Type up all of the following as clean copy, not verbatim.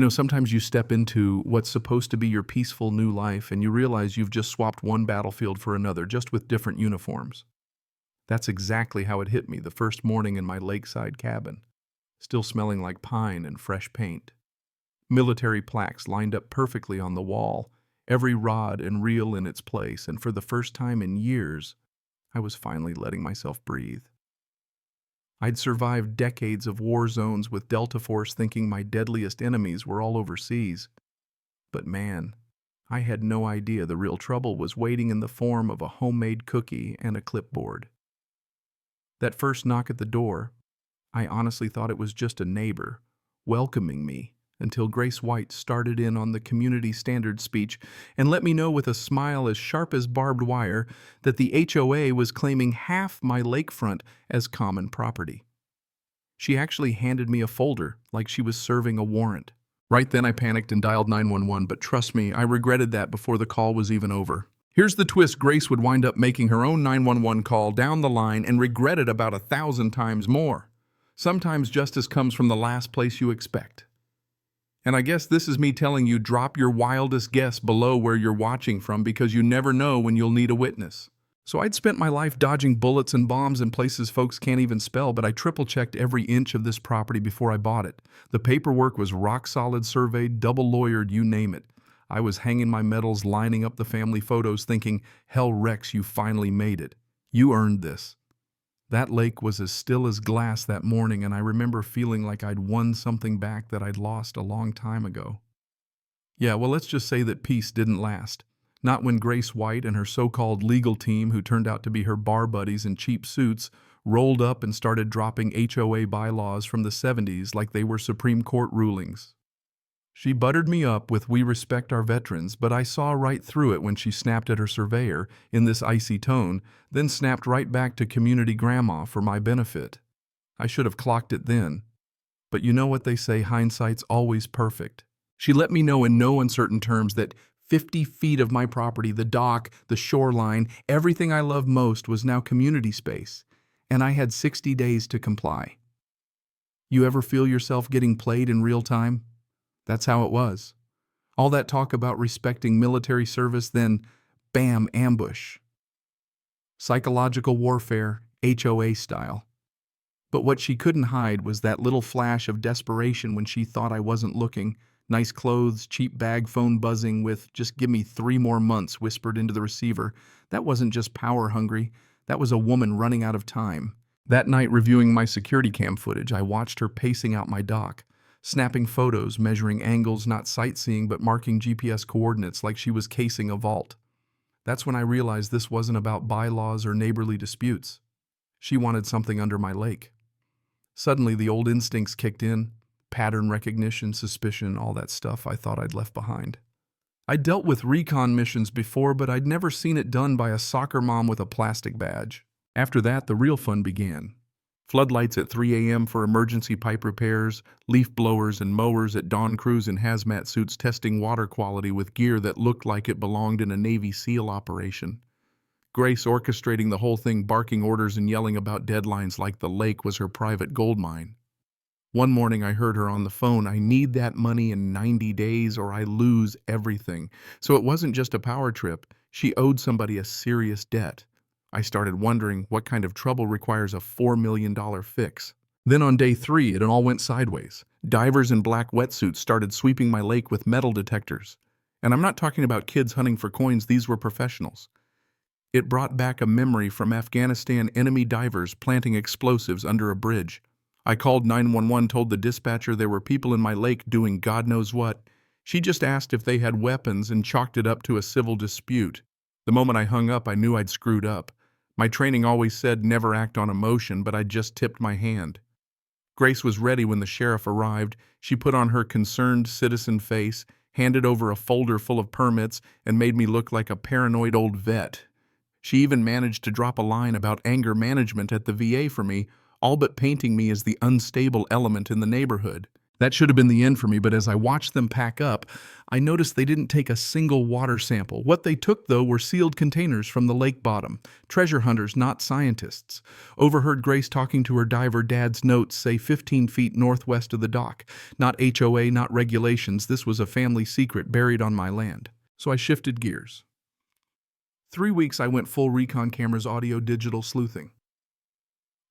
Sometimes you step into what's supposed to be your peaceful new life and you realize you've just swapped one battlefield for another, just with different uniforms. That's exactly how it hit me the first morning in my lakeside cabin, still smelling like pine and fresh paint. Military plaques lined up perfectly on the wall, every rod and reel in its place, and for the first time in years, I was finally letting myself breathe. I'd survived decades of war zones with Delta Force thinking my deadliest enemies were all overseas. But man, I had no idea the real trouble was waiting in the form of a homemade cookie and a clipboard. That first knock at the door, I honestly thought it was just a neighbor welcoming me until Grace White started in on the community standard speech and let me know with a smile as sharp as barbed wire that the HOA was claiming half my lakefront as common property. She actually handed me a folder like she was serving a warrant. Right then I panicked and dialed 911, but trust me, I regretted that before the call was even over. Here's the twist: Grace would wind up making her own 911 call down the line and regret it about 1,000 times more. Sometimes justice comes from the last place you expect. And I guess this is me telling you, drop your wildest guess below where you're watching from, because you never know when you'll need a witness. So I'd spent my life dodging bullets and bombs in places folks can't even spell, but I triple-checked every inch of this property before I bought it. The paperwork was rock-solid, surveyed, double-lawyered, you name it. I was hanging my medals, lining up the family photos, thinking, hell, Rex, you finally made it. You earned this. That lake was as still as glass that morning, and I remember feeling like I'd won something back that I'd lost a long time ago. Yeah, well, let's just say that peace didn't last. Not when Grace White and her so-called legal team, who turned out to be her bar buddies in cheap suits, rolled up and started dropping HOA bylaws from the 70s like they were Supreme Court rulings. She buttered me up with "we respect our veterans," but I saw right through it when she snapped at her surveyor in this icy tone, then snapped right back to community grandma for my benefit. I should have clocked it then. But you know what they say, hindsight's always perfect. She let me know in no uncertain terms that 50 feet of my property, the dock, the shoreline, everything I love most was now community space, and I had 60 days to comply. You ever feel yourself getting played in real time? That's how it was. All that talk about respecting military service, then, bam, ambush. Psychological warfare, HOA style. But what she couldn't hide was that little flash of desperation when she thought I wasn't looking. Nice clothes, cheap bag phone buzzing with "just give me 3 more months" whispered into the receiver. That wasn't just power hungry. That was a woman running out of time. That night, reviewing my security cam footage, I watched her pacing out my dock, snapping photos, measuring angles, not sightseeing but marking GPS coordinates like she was casing a vault. That's when I realized this wasn't about bylaws or neighborly disputes. She wanted something under my lake. Suddenly, the old instincts kicked in. Pattern recognition, suspicion, all that stuff I thought I'd left behind. I'd dealt with recon missions before, but I'd never seen it done by a soccer mom with a plastic badge. After that, the real fun began. Floodlights at 3 a.m. for emergency pipe repairs, leaf blowers and mowers at dawn, crews in hazmat suits testing water quality with gear that looked like it belonged in a Navy SEAL operation. Grace orchestrating the whole thing, barking orders and yelling about deadlines like the lake was her private gold mine. One morning I heard her on the phone, "I need that money in 90 days or I lose everything." So it wasn't just a power trip. She owed somebody a serious debt. I started wondering what kind of trouble requires a $4 million fix. Then on day 3, it all went sideways. Divers in black wetsuits started sweeping my lake with metal detectors. And I'm not talking about kids hunting for coins, these were professionals. It brought back a memory from Afghanistan, enemy divers planting explosives under a bridge. I called 911, told the dispatcher there were people in my lake doing God knows what. She just asked if they had weapons and chalked it up to a civil dispute. The moment I hung up, I knew I'd screwed up. My training always said never act on emotion, but I'd just tipped my hand. Grace was ready when the sheriff arrived. She put on her concerned citizen face, handed over a folder full of permits, and made me look like a paranoid old vet. She even managed to drop a line about anger management at the VA for me, all but painting me as the unstable element in the neighborhood. That should have been the end for me, but as I watched them pack up, I noticed they didn't take a single water sample. What they took, though, were sealed containers from the lake bottom. Treasure hunters, not scientists. Overheard Grace talking to her diver dad's notes say 15 feet northwest of the dock. Not HOA, not regulations. This was a family secret buried on my land. So I shifted gears. 3 weeks I went full recon cameras, audio, digital sleuthing.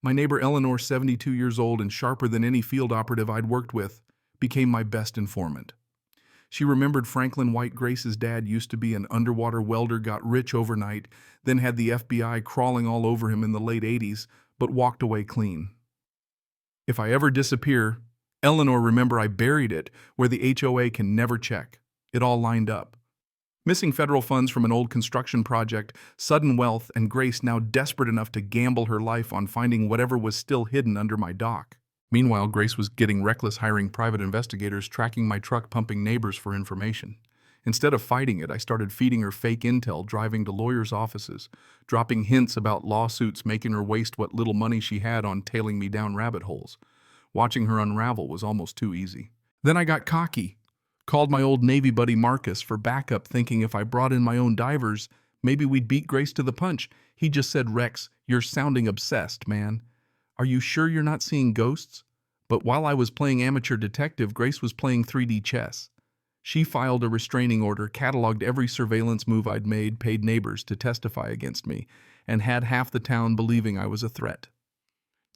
My neighbor Eleanor, 72 years old and sharper than any field operative I'd worked with, became my best informant. She remembered Franklin White. Grace's dad used to be an underwater welder, got rich overnight, then had the FBI crawling all over him in the late 80s, but walked away clean. If I ever disappear, Eleanor, remember I buried it where the HOA can never check. It all lined up. Missing federal funds from an old construction project, sudden wealth, and Grace now desperate enough to gamble her life on finding whatever was still hidden under my dock. Meanwhile, Grace was getting reckless, hiring private investigators, tracking my truck, pumping neighbors for information. Instead of fighting it, I started feeding her fake intel, driving to lawyers' offices, dropping hints about lawsuits, making her waste what little money she had on tailing me down rabbit holes. Watching her unravel was almost too easy. Then I got cocky. Called my old Navy buddy Marcus for backup, thinking if I brought in my own divers, maybe we'd beat Grace to the punch. He just said, "Rex, you're sounding obsessed, man. Are you sure you're not seeing ghosts?" But while I was playing amateur detective, Grace was playing 3D chess. She filed a restraining order, cataloged every surveillance move I'd made, paid neighbors to testify against me, and had half the town believing I was a threat.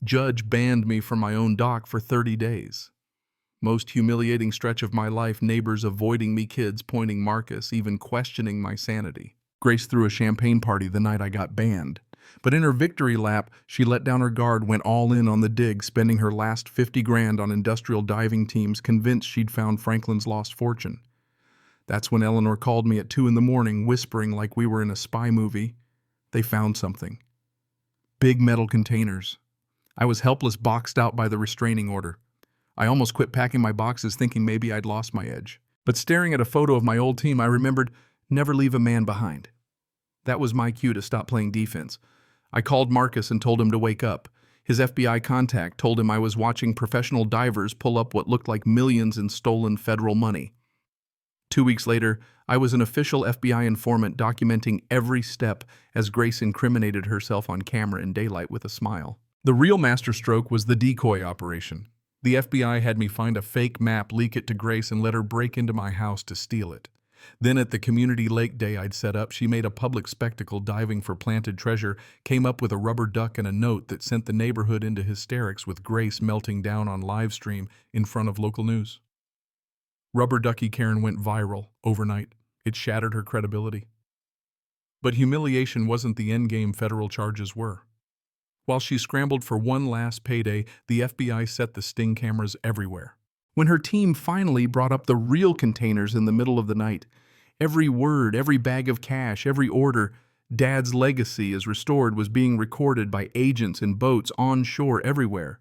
Judge banned me from my own dock for 30 days. Most humiliating stretch of my life, neighbors avoiding me, kids pointing Marcus, even questioning my sanity. Grace threw a champagne party the night I got banned. But in her victory lap, she let down her guard, went all in on the dig, spending her last 50 grand on industrial diving teams, convinced she'd found Franklin's lost fortune. That's when Eleanor called me at 2 a.m, whispering like we were in a spy movie. They found something. Big metal containers. I was helpless, boxed out by the restraining order. I almost quit packing my boxes, thinking maybe I'd lost my edge. But staring at a photo of my old team, I remembered, never leave a man behind. That was my cue to stop playing defense. I called Marcus and told him to wake up. His FBI contact told him I was watching professional divers pull up what looked like millions in stolen federal money. 2 weeks later, I was an official FBI informant, documenting every step as Grace incriminated herself on camera in daylight with a smile. The real masterstroke was the decoy operation. The FBI had me find a fake map, leak it to Grace, and let her break into my house to steal it. Then at the community lake day I'd set up, she made a public spectacle diving for planted treasure, came up with a rubber duck and a note that sent the neighborhood into hysterics, with Grace melting down on live stream in front of local news. Rubber Ducky Karen went viral overnight. It shattered her credibility. But humiliation wasn't the endgame. Federal charges were. While she scrambled for one last payday, the FBI set the sting cameras everywhere. When her team finally brought up the real containers in the middle of the night, every word, every bag of cash, every order, Dad's legacy as restored, was being recorded by agents in boats onshore everywhere.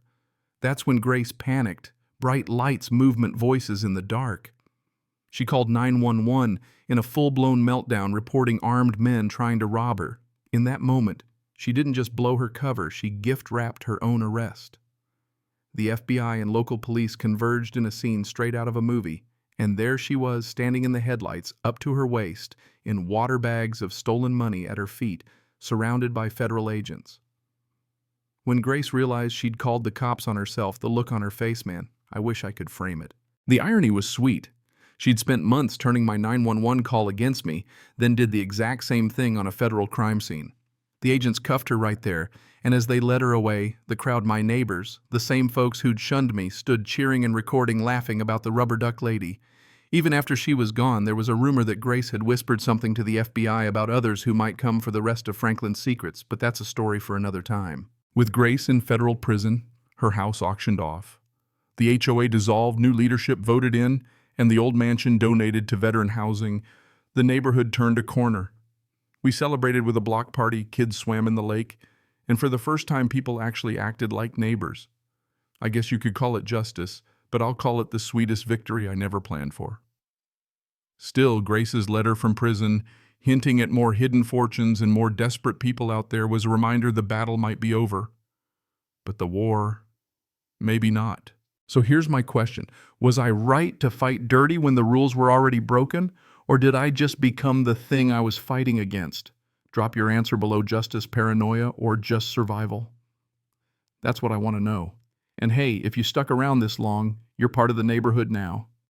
That's when Grace panicked. Bright lights, movement, voices in the dark. She called 911 in a full-blown meltdown, reporting armed men trying to rob her. In that moment, she didn't just blow her cover, she gift-wrapped her own arrest. The FBI and local police converged in a scene straight out of a movie, and there she was, standing in the headlights, up to her waist, in water bags of stolen money at her feet, surrounded by federal agents. When Grace realized she'd called the cops on herself, the look on her face, man, I wish I could frame it. The irony was sweet. She'd spent months turning my 911 call against me, then did the exact same thing on a federal crime scene. The agents cuffed her right there, and as they led her away, the crowd, my neighbors, the same folks who'd shunned me, stood cheering and recording, laughing about the rubber duck lady. Even after she was gone, there was a rumor that Grace had whispered something to the FBI about others who might come for the rest of Franklin's secrets, but that's a story for another time. With Grace in federal prison, her house auctioned off, the HOA dissolved, new leadership voted in, and the old mansion donated to veteran housing, the neighborhood turned a corner. We celebrated with a block party, kids swam in the lake, and for the first time people actually acted like neighbors. I guess you could call it justice, but I'll call it the sweetest victory I never planned for. Still, Grace's letter from prison, hinting at more hidden fortunes and more desperate people out there, was a reminder the battle might be over. But the war, maybe not. So here's my question. Was I right to fight dirty when the rules were already broken? Or did I just become the thing I was fighting against? Drop your answer below: justice, paranoia, or just survival. That's what I want to know. And hey, if you stuck around this long, you're part of the neighborhood now.